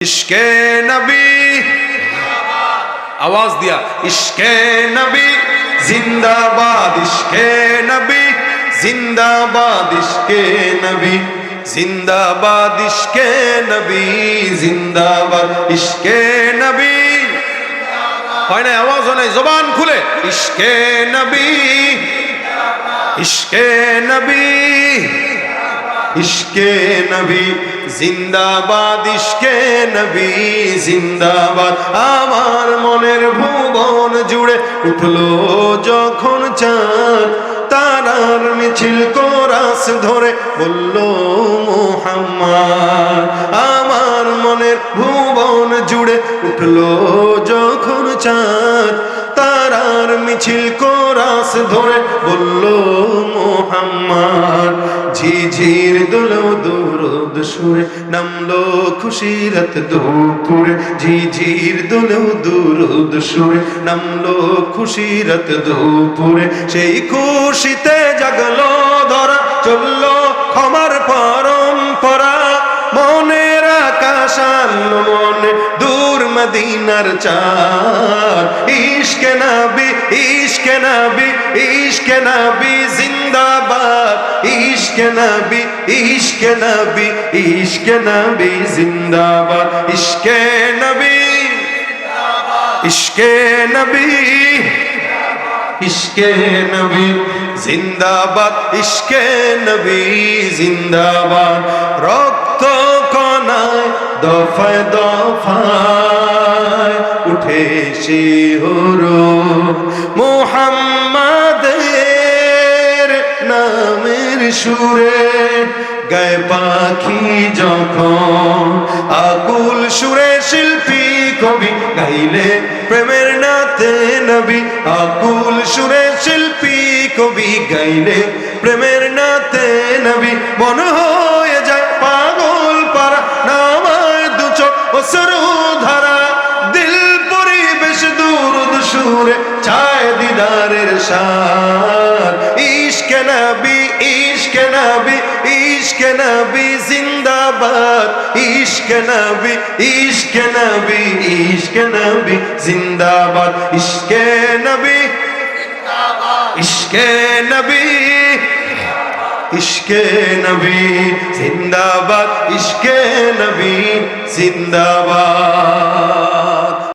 इश्के नबी आवाज दिया इश्के नबी जिंदाबाद इश्के नबी जिंदाबाद इश्के नबी जिंदाबाद इश्के नबी जिंदाबाद इश्के नबी হয় না আওয়াজ হয় না জবান খুলে ইশকে নবী ইশকে নবী ইশকে নবী জিন্দাবাদ ইশকে নবী জিন্দাবাদ আমার মনের ভুবন জুড়ে উঠলো যখন চাঁদ তারার মিছিল কোরাস ধরে বলল মুহাম্মদ আমার মনের ভুবন জুড়ে উঠলো যখন চাঁদ তারার মিছিল কোরাস ধরে বলল মুহাম্মদ ঝিঝির দুলো দুরুদ সুরে নামলো খুশিরত দুপুরে ঝিঝির দুলো দুরুদ সুরে নামলো খুশিরত দুপুরে সেই খুশিতে জাগলো ধরা চললো ক্ষমার পরম্পরা মনের আকাশ আনলো মনে দূর মদিনার চাঁদ ইশকে নবী ইশকে নবী ইশকে নবী জিন্দাবাদ ইশকে নবী ইশকে নবী ইশকে নবী জিন্দাবাদ ইশকে নবী ইশকে নবী ইশকে নবী জিন্দাবাদ ইশকে নবী জিন্দাবাদ রক্ত কণায় দফায় দফায় উঠে শিহরণ মুহাম্মাদের নামের সুরে গায়ে পাখি যখন আকুল সুরে শিল্পী কবি গাইলে প্রেমের নাতে নবী আকুল সুরে শিল্পী কবি গাইলে প্রেমের নাতে নবী মন হয়ে যায় পাগল পারা নামায় দু চোখ অশ্রু ধারা দিল পরিবেশ দুরুদ সুরে চায় দিদারের সার ইশকে নবী ইশকে নবী ইশকে নবী জিন্দাবাদ ইশকে নবী ইশকে নবী ইশকে নবী জিন্দাবাদ ইশকে নবী ইশকে নবী ইশকে নবী জিন্দাবাদ ইশকে নবী জিন্দাবাদ।